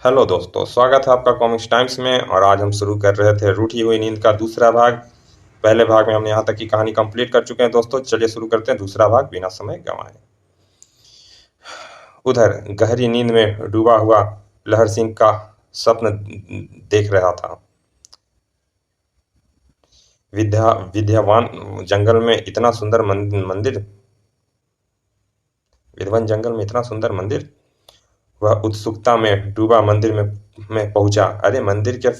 Hello दोस्तों, स्वागत है आपका कॉमिक्स टाइम्स में। और आज हम शुरू कर रहे थे रूठी हुई नींद का दूसरा भाग। पहले भाग में हमने यहाँ तक की कहानी कंप्लीट कर चुके हैं दोस्तों। चलिए शुरू करते हैं दूसरा भाग बिना समय गंवाए। उधर गहरी नींद में डूबा हुआ लहर सिंह का स्वप्न देख रहा था। विद्यावान जंगल में इतना सुंदर मंदिर विद्वान जंगल में इतना सुंदर मंदिर। वह उत्सुकता में डूबा मंदिर में पहुंचा। अरे मंदिर के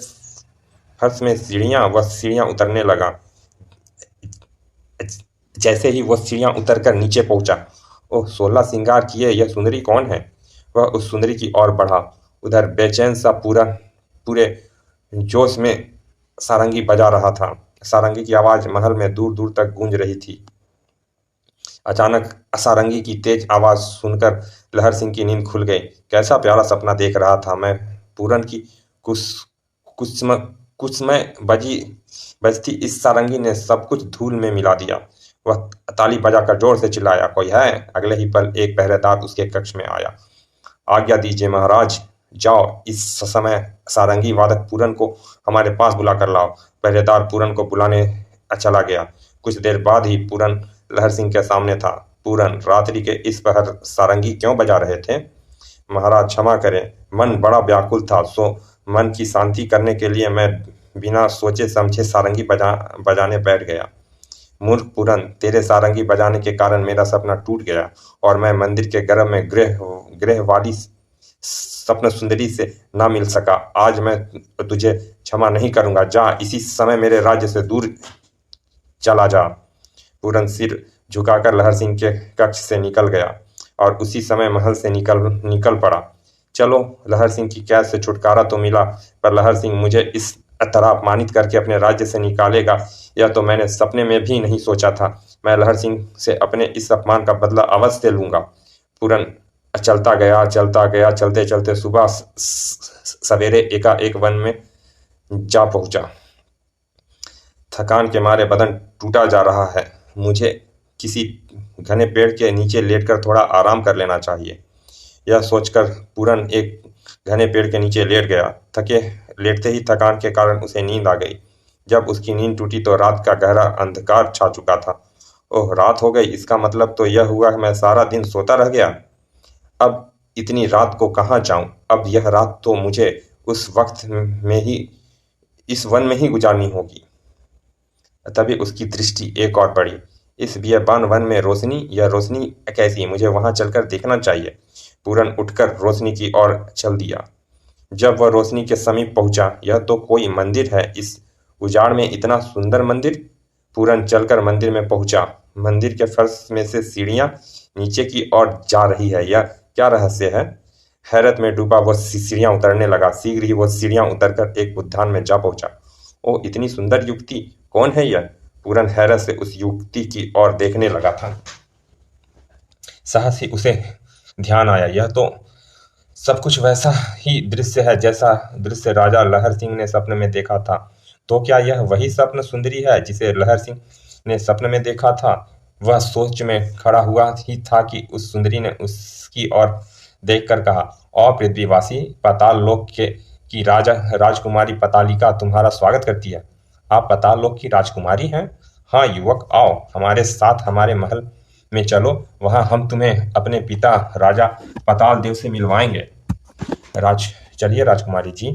फर्श में सीढ़ियां। वह सीढ़ियां उतरने लगा। जैसे ही वह सीढ़ियां उतरकर नीचे पहुंचा, ओह 16 श्रृंगार किए यह सुंदरी कौन है? वह उस सुंदरी की ओर बढ़ा। उधर बेचैन सा पूरे जोश में सारंगी बजा रहा था। सारंगी की आवाज महल में दूर दूर तक गूंज रही थी। अचानक सारंगी की तेज आवाज सुनकर लहर सिंह की नींद खुल गई। कैसा प्यारा सपना देख रहा था मैं। पूरन की कुसमय बजती इस सारंगी ने सब कुछ धूल में मिला दिया। वह ताली बजाकर जोर से चिल्लाया, कोई है? अगले ही पल एक पहरेदार उसके कक्ष में आया। आज्ञा दीजिए महाराज, जाओ इस समय सारंगी वादक पूरन को हमारे पास बुला कर लाओ। पहरेदार पूरन को बुलाने चला गया। कुछ देर बाद ही पूरन लहर सिंह के सामने था। पूरन, रात्रि के इस पहर सारंगी क्यों बजा रहे थे? महाराज क्षमा करें, मन बड़ा व्याकुल था, सो मन की शांति करने के लिए मैं बिना सोचे समझे सारंगी बजाने बैठ गया। मूर्ख पूरन, तेरे सारंगी बजाने के कारण मेरा सपना टूट गया और मैं मंदिर के गर्भ में गृह वाली स्वप्न सुंदरी से ना मिल सका। आज मैं तुझे क्षमा नहीं करूंगा। जा इसी समय मेरे राज्य से दूर चला जा। पूरन सिर झुकाकर लहर सिंह के कक्ष से निकल गया और उसी समय महल से निकल पड़ा। चलो, लहर सिंह की कैद से छुटकारा तो मिला, पर लहर सिंह मुझे इस तरह अपमानित करके अपने राज्य से निकालेगा, यह तो मैंने सपने में भी नहीं सोचा था। मैं लहर सिंह से अपने इस अपमान का बदला अवश्य लूंगा। पूरन चलता गया। चलते चलते सुबह सवेरे एकाएक वन में जा पहुंचा। थकान के मारे बदन टूटा जा रहा है। मुझे किसी घने पेड़ के नीचे लेटकर थोड़ा आराम कर लेना चाहिए। यह सोचकर पूरन एक घने पेड़ के नीचे लेट गया। लेटते ही थकान के कारण उसे नींद आ गई। जब उसकी नींद टूटी तो रात का गहरा अंधकार छा चुका था। ओह, रात हो गई। इसका मतलब तो यह हुआ कि मैं सारा दिन सोता रह गया। अब इतनी रात को कहाँ जाऊं? अब यह रात तो मुझे उस वक्त में ही इस वन में ही गुजारनी होगी। तभी उसकी दृष्टि एक और पड़ी। इस बियाबान वन में रोशनी। यह रोशनी कैसी? मुझे वहां चलकर देखना चाहिए। पूरन उठकर रोशनी की ओर चल दिया। जब वह रोशनी के समीप पहुंचा, यह तो कोई मंदिर है। इस उजाड़ में इतना सुंदर मंदिर। पूरन चलकर मंदिर में पहुंचा। मंदिर के फर्श में से सीढ़ियां नीचे की ओर जा रही है। यह क्या रहस्य है? हैरत में डूबा वह सीढ़ियां उतरने लगा। शीघ्र ही वह सीढ़ियां उतरकर एक उद्यान में जा पहुंचा। ओ, इतनी सुंदर युवती! कौन है यह? पूरन हैरत से उस युवती की ओर देखने लगा था। सहसा ही उसे ध्यान आया, यह तो सब कुछ वैसा ही दृश्य है जैसा दृश्य राजा लहर सिंह ने सपने में देखा था। तो क्या यह वही स्वप्न सुंदरी है जिसे लहर सिंह ने सपने में देखा था? वह सोच में खड़ा हुआ ही था कि उस सुंदरी ने उसकी ओर देखकर कहा, ओ पृथ्वीवासी, पाताल लोक की राजकुमारी पतालिका तुम्हारा स्वागत करती है। आप पाताल लोक की राजकुमारी हैं? हाँ युवक, आओ हमारे साथ हमारे महल में चलो। वहां हम तुम्हें अपने पिता राजा पाताल देव से मिलवाएंगे। चलिए राजकुमारी जी।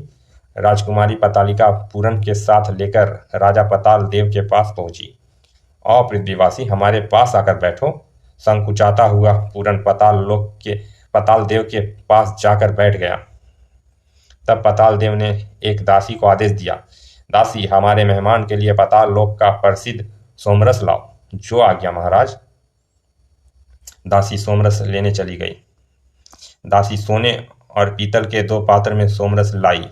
राजकुमारी पतालिका पूरन के साथ लेकर राजा पाताल देव के पास पहुंची। और पृथ्वीवासी, हमारे पास आकर बैठो। संकुचाता हुआ पूरन पाताल देव के पास जाकर बैठ गया। तब पाताल देव ने एक दासी को आदेश दिया, दासी, हमारे मेहमान के लिए पाताल लोक का प्रसिद्ध सोमरस लाओ। जो आज्ञा महाराज। दासी सोमरस लेने चली गई। दासी सोने और पीतल के 2 पात्र में सोमरस लाई।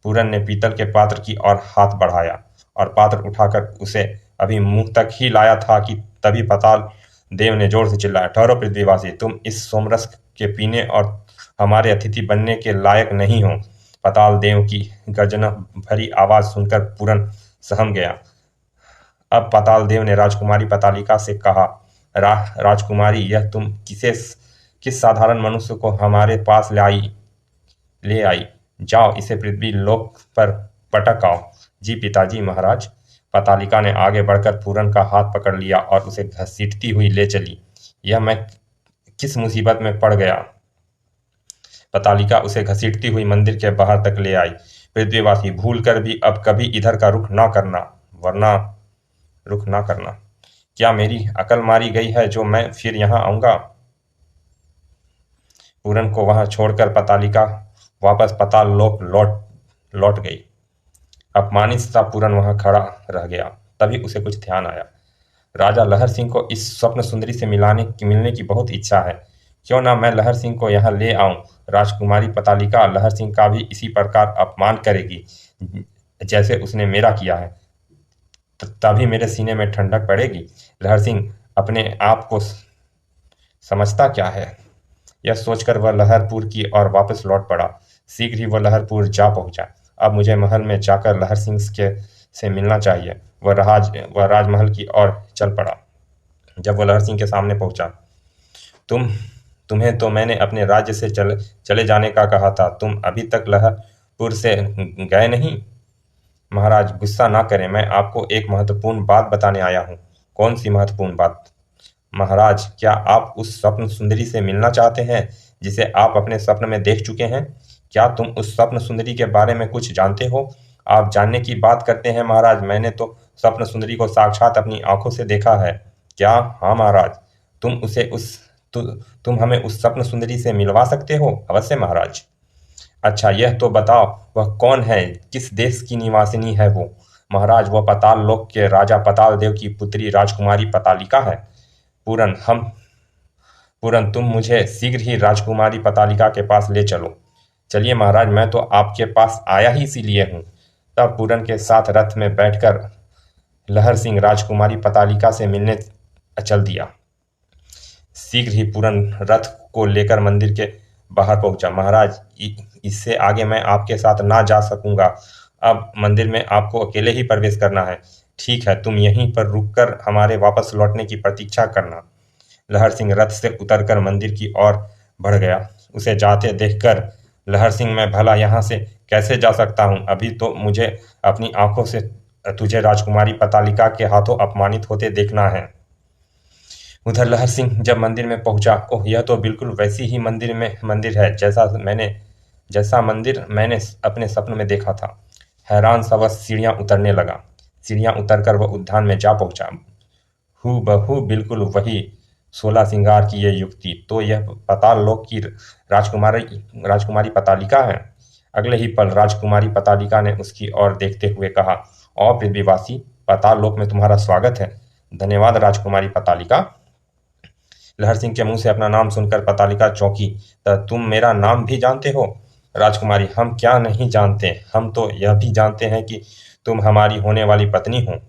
पूरन ने पीतल के पात्र की ओर हाथ बढ़ाया और पात्र उठाकर उसे अभी मुंह तक ही लाया था कि तभी पाताल देव ने जोर से चिल्लाया, ठहरो पृथ्वीवासी, तुम इस सोमरस के पीने और हमारे अतिथि बनने के लायक नहीं हो। पाताल देव की गर्जना भरी आवाज सुनकर पूरन सहम गया। अब पाताल देव ने राजकुमारी पतालिका से कहा, राजकुमारी, यह तुम किस साधारण मनुष्य को हमारे पास ले आई? जाओ, इसे पृथ्वी लोक पर पटक आओ। जी पिताजी महाराज। पतालिका ने आगे बढ़कर पूरन का हाथ पकड़ लिया और उसे घसीटती हुई ले चली। यह मैं किस मुसीबत में पड़ गया। पतालिका उसे घसीटती हुई मंदिर के बाहर तक ले आई। पृथ्वीवासी, भूल कर भी अब कभी इधर का रुख ना करना, वरना रुख ना करना। क्या मेरी अकल मारी गई है जो मैं फिर यहाँ आऊंगा। पूरन को वहां छोड़कर पतालिका वापस पाताल लोक लौट गई। अपमानित सा पूरन वहां खड़ा रह गया। तभी उसे कुछ ध्यान आया। राजा लहर सिंह को इस स्वप्न सुंदरी से मिलने की बहुत इच्छा है। क्यों ना मैं लहर सिंह को यहाँ ले आऊं। राजकुमारी पतालिका लहर सिंह का भी इसी प्रकार अपमान करेगी जैसे उसने मेरा किया है। तभी मेरे सीने में ठंडक पड़ेगी। लहर सिंह अपने आप को समझता क्या है। यह सोचकर वह लहरपुर की ओर वापस लौट पड़ा। शीघ्र ही वह लहरपुर जा पहुंचा। अब मुझे महल में जाकर लहर सिंह से मिलना चाहिए। वह राजमहल की ओर चल पड़ा। जब वह लहर सिंह के सामने पहुंचा, तुम्हें तो मैंने अपने राज्य से चले जाने का कहा था। तुम अभी तक लहरपुर से गए नहीं। महाराज गुस्सा ना करें, मैं आपको एक महत्वपूर्ण बात बताने आया हूँ। कौन सी महत्वपूर्ण बात। महाराज, क्या आप उस स्वप्न सुंदरी से मिलना चाहते हैं जिसे आप अपने स्वप्न में देख चुके हैं। क्या तुम उस स्वप्न सुंदरी के बारे में कुछ जानते हो। आप जानने की बात करते हैं महाराज। मैंने तो स्वप्न सुंदरी को साक्षात अपनी आंखों से देखा है। क्या। हाँ महाराज। तुम हमें उस स्वप्न सुंदरी से मिलवा सकते हो। अवश्य महाराज। अच्छा, यह तो बताओ वह कौन है, किस देश की निवासिनी है वो। महाराज, वह पाताल लोक के राजा पाताल देव की पुत्री राजकुमारी पतालिका है। पूरन, तुम मुझे शीघ्र ही राजकुमारी पतालिका के पास ले चलो। चलिए महाराज, मैं तो आपके पास आया ही इसीलिए हूँ। तब पूरन के साथ रथ में बैठकर लहर सिंह राजकुमारी पतालिका से मिलने चल दिया। शीघ्र ही पूरन रथ को लेकर मंदिर के बाहर पहुंचा। महाराज, इससे आगे मैं आपके साथ ना जा सकूंगा। अब मंदिर में आपको अकेले ही प्रवेश करना है। ठीक है, तुम यहीं पर रुककर हमारे वापस लौटने की प्रतीक्षा करना। लहर सिंह रथ से उतरकर मंदिर की ओर बढ़ गया। उसे जाते देखकर लहर सिंह, मैं भला यहाँ से कैसे जा सकता हूँ। अभी तो मुझे अपनी आंखों से तुझे राजकुमारी पतालिका के हाथों अपमानित होते देखना है। उधर लहर सिंह जब मंदिर में पहुंचा, ओह, यह तो बिल्कुल वैसी ही मंदिर है जैसा मंदिर मैंने अपने सपन में देखा था। हैरान सा वह सीढ़ियां उतरने लगा। सीढ़ियां उतरकर वह उद्यान में जा पहुंचा। हूबहू बिल्कुल वही 16 सिंगार की ये युक्ति। तो यह पाताल लोक की राजकुमारी पतालिका है। अगले ही पल राजकुमारी पतालिका ने उसकी ओर देखते हुए कहा, ओ पृथ्वीवासी, पाताल लोक में तुम्हारा स्वागत है। धन्यवाद राजकुमारी पतालिका। लहर सिंह के मुंह से अपना नाम सुनकर पतालिका चौंकी। तुम मेरा नाम भी जानते हो। राजकुमारी, हम क्या नहीं जानते, हम तो यह भी जानते हैं कि तुम हमारी होने वाली पत्नी हो।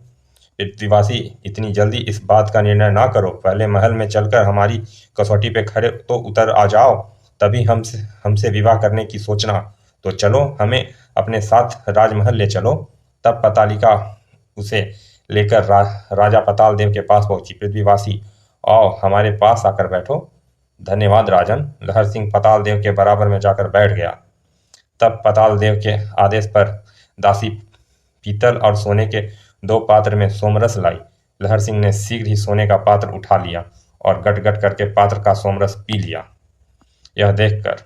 पृथ्वीवासी, इतनी जल्दी इस बात का निर्णय ना करो। पहले महल में चलकर हमारी कसौटी पे खड़े तो उतर आ जाओ, तभी हमसे विवाह करने की सोचना। तो चलो, हमें अपने साथ राजमहल ले चलो। तब पतालिका उसे लेकर राजा पाताल देव के पास पहुंची। पृथ्वीवासी, आओ हमारे पास आकर बैठो। धन्यवाद राजन। लहर सिंह पाताल देव के बराबर में जाकर बैठ गया। तब पाताल देव के आदेश पर दासी पीतल और सोने के 2 पात्र में सोमरस लाई। लहर सिंह ने शीघ्र ही सोने का पात्र उठा लिया और गट गट करके पात्र का सोमरस पी लिया। यह देखकर,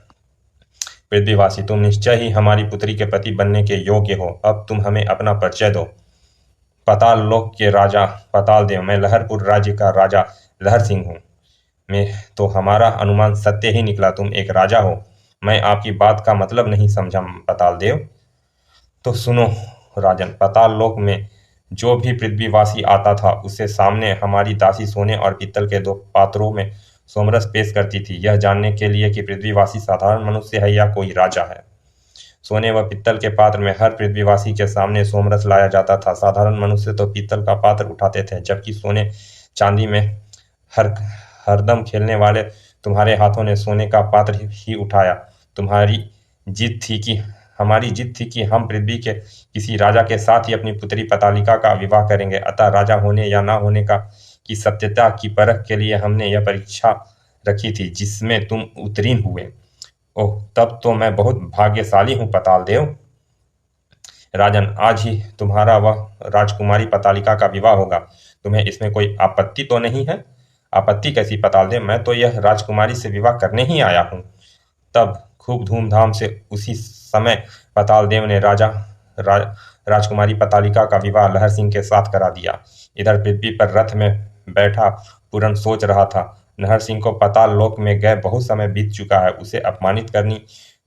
पृथ्वीवासी, तुम निश्चय ही हमारी पुत्री के पति बनने के योग्य हो। अब तुम हमें अपना परिचय दो। पाताल लोक के राजा पाताल देव, मैं लहरपुर राज्य का राजा लहर सिंह हूँ। मैं तो हमारा अनुमान सत्य ही निकला, तुम एक राजा हो। मैं आपकी बात का मतलब नहीं समझा पाताल देव। तो सुनो राजन, पाताल लोक में जो भी पृथ्वीवासी आता था उससे सामने हमारी दासी सोने और पीतल के 2 पात्रों में सोमरस पेश करती थी, यह जानने के लिए कि पृथ्वीवासी साधारण मनुष्य है या कोई राजा है। सोने व पीतल के पात्र में हर पृथ्वीवासी के सामने सोमरस लाया जाता था। साधारण मनुष्य तो पीतल का पात्र उठाते थे, जबकि सोने चांदी में हरदम खेलने वाले तुम्हारे हाथों ने सोने का पात्र ही उठाया। हमारी जिद थी कि हम पृथ्वी के किसी राजा के साथ ही अपनी पुत्री पतालिका का विवाह करेंगे। अतः राजा होने या ना होने की सत्यता की परख के लिए हमने यह परीक्षा रखी थी, जिसमें तुम उत्तीर्ण हुए। ओह, तब तो मैं बहुत भाग्यशाली हूँ पताल देव। राजन, आज ही तुम्हारा वह राजकुमारी पतालिका का विवाह होगा। तुम्हें इसमें कोई आपत्ति तो नहीं है? आपत्ति कैसी पताल देव, मैं तो यह राजकुमारी से विवाह करने ही आया हूँ। तब खूब धूमधाम से उसी समय पताल देव ने रा, राजकुमारी पतालिका का विवाह लहर सिंह के साथ करा दिया। इधर पृथ्वी पर रथ में बैठा पूरन सोच रहा था, लहर सिंह को पाताल लोक में गए बहुत समय बीत चुका है। उसे अपमानित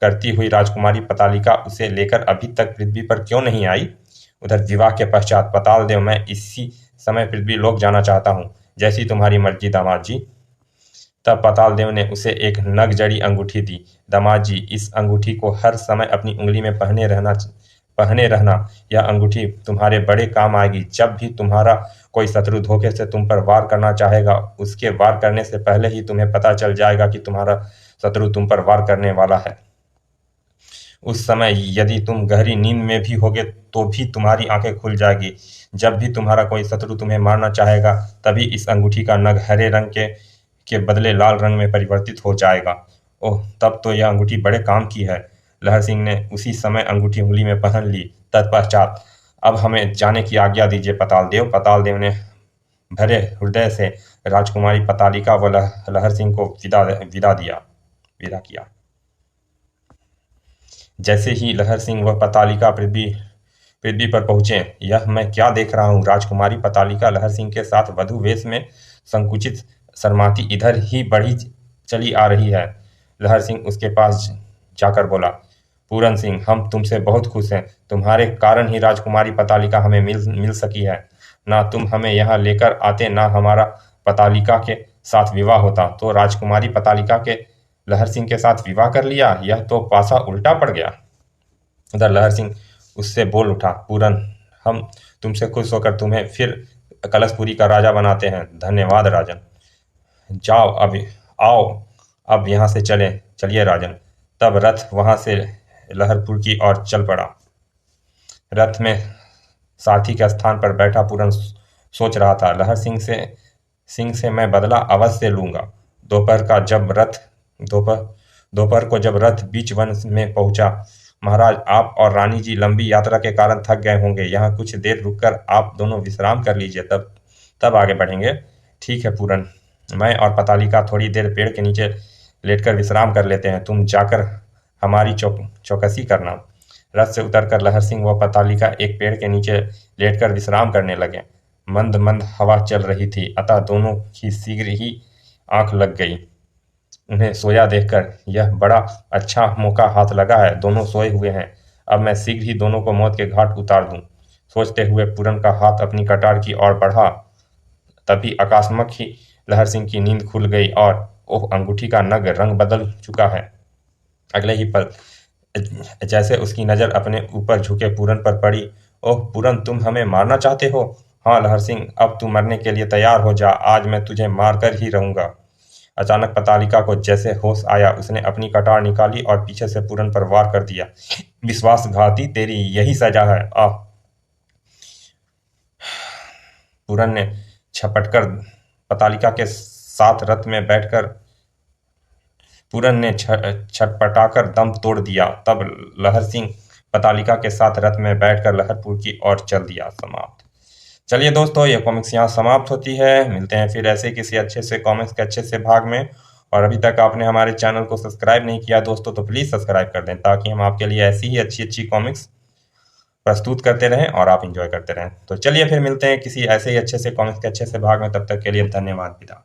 करती हुई राजकुमारी पतालिका उसे लेकर अभी तक पृथ्वी पर क्यों नहीं आई? उधर विवाह के पश्चात पताल देव, मैं इसी समय पृथ्वी लोक जाना चाहता हूँ। जैसी तुम्हारी मर्जी दामाद जी। तब पाताल देव ने उसे एक नग जड़ी अंगूठी दी। दामाद जी, इस अंगूठी को हर समय अपनी उंगली में पहने रहना। यह अंगूठी तुम्हारे बड़े काम आएगी। जब भी तुम्हारा कोई शत्रु धोखे से तुम पर वार करना चाहेगा, उसके वार करने से पहले ही तुम्हें पता चल जाएगा कि तुम्हारा शत्रु तुम पर वार करने वाला है। उस समय यदि तुम गहरी नींद में भी होगे तो भी तुम्हारी आंखें खुल जाएगी। जब भी तुम्हारा कोई शत्रु तुम्हें मारना चाहेगा, तभी इस अंगूठी का नग हरे रंग के बदले लाल रंग में परिवर्तित हो जाएगा। ओह, तब तो यह अंगूठी बड़े काम की है। लहर सिंह ने उसी समय अंगूठी उंगली में पहन ली। तत्पश्चात, अब हमें जाने की आज्ञा दीजिए पताल देव। पताल देव ने भरे हृदय से राजकुमारी पतालिका व लहर सिंह को विदा किया। जैसे ही लहर सिंह व पतालिका पृथ्वी पर पहुंचे, यह मैं क्या देख रहा हूँ? राजकुमारी पतालिका लहर सिंह के साथ वधु वेश में संकुचित शर्माती इधर ही बढ़ी चली आ रही है। लहर सिंह उसके पास जाकर बोला, पूरन सिंह, हम तुमसे बहुत खुश हैं। तुम्हारे कारण ही राजकुमारी पतालिका हमें मिल सकी है। ना तुम हमें यहाँ लेकर आते, ना हमारा पतालिका के साथ विवाह होता, तो राजकुमारी पतालिका के लहर सिंह के साथ विवाह कर लिया। यह तो पासा उल्टा पड़ गया। उधर लहर सिंह उससे बोल उठा, पूरन, हम तुमसे खुश होकर तुम्हें फिर कलशपुरी का राजा बनाते हैं। धन्यवाद राजन। जाओ, अब आओ, अब यहाँ से चलिए राजन। तब रथ वहां से लहरपुर की ओर चल पड़ा। रथ में सारथी के स्थान पर बैठा पूरन सोच रहा था, लहर सिंह से मैं बदला अवश्य लूंगा। दोपहर को जब रथ बीच वन में पहुंचा, महाराज, आप और रानी जी लंबी यात्रा के कारण थक गए होंगे। यहाँ कुछ देर रुककर आप दोनों विश्राम कर लीजिए, तब आगे बढ़ेंगे। ठीक है पूरन, मैं और पतालिका थोड़ी देर पेड़ के नीचे लेटकर विश्राम कर लेते हैं। तुम जाकर हमारी चौकसी करना। रथ से उतरकर लहर सिंह व पतालिका एक पेड़ के नीचे लेटकर विश्राम करने लगे। मंद मंद हवा चल रही थी, अतः दोनों की शीघ्र ही आंख लग गई। उन्हें सोया देखकर यह बड़ा अच्छा मौका हाथ लगा है। दोनों सोए हुए हैं, अब मैं शीघ्र ही दोनों को मौत के घाट उतार दूं। सोचते हुए पूरन का हाथ अपनी कटार की ओर बढ़ा। तभी अकस्मात ही लहर सिंह की नींद खुल गई और ओह, अंगूठी का नग रंग बदल चुका है। अगले ही पल जैसे उसकी नजर अपने ऊपर झुके पूरन पर पड़ी। ओह पूरन, तुम हमें मारना चाहते हो? हाँ लहर सिंह, अब तू मरने के लिए तैयार हो जा। आज मैं तुझे मारकर ही रहूंगा। अचानक पतालिका को जैसे होश आया, उसने अपनी कटार निकाली और पीछे से पूरन पर वार कर दिया। विश्वासघाती, तेरी यही सजा है। पूरन ने छटपटाकर दम तोड़ दिया। तब लहर सिंह पतालिका के साथ रथ में बैठकर लहरपुर की ओर चल दिया। समाप्त। चलिए दोस्तों, ये कॉमिक्स यहाँ समाप्त होती है। मिलते हैं फिर ऐसे किसी अच्छे से कॉमिक्स के अच्छे से भाग में। और अभी तक आपने हमारे चैनल को सब्सक्राइब नहीं किया दोस्तों, तो प्लीज़ सब्सक्राइब कर दें, ताकि हम आपके लिए ऐसी ही अच्छी अच्छी कॉमिक्स प्रस्तुत करते रहें और आप इंजॉय करते रहें। तो चलिए फिर मिलते हैं किसी ऐसे ही अच्छे से कॉमिक्स के अच्छे से भाग में। तब तक के लिए धन्यवाद, विदा।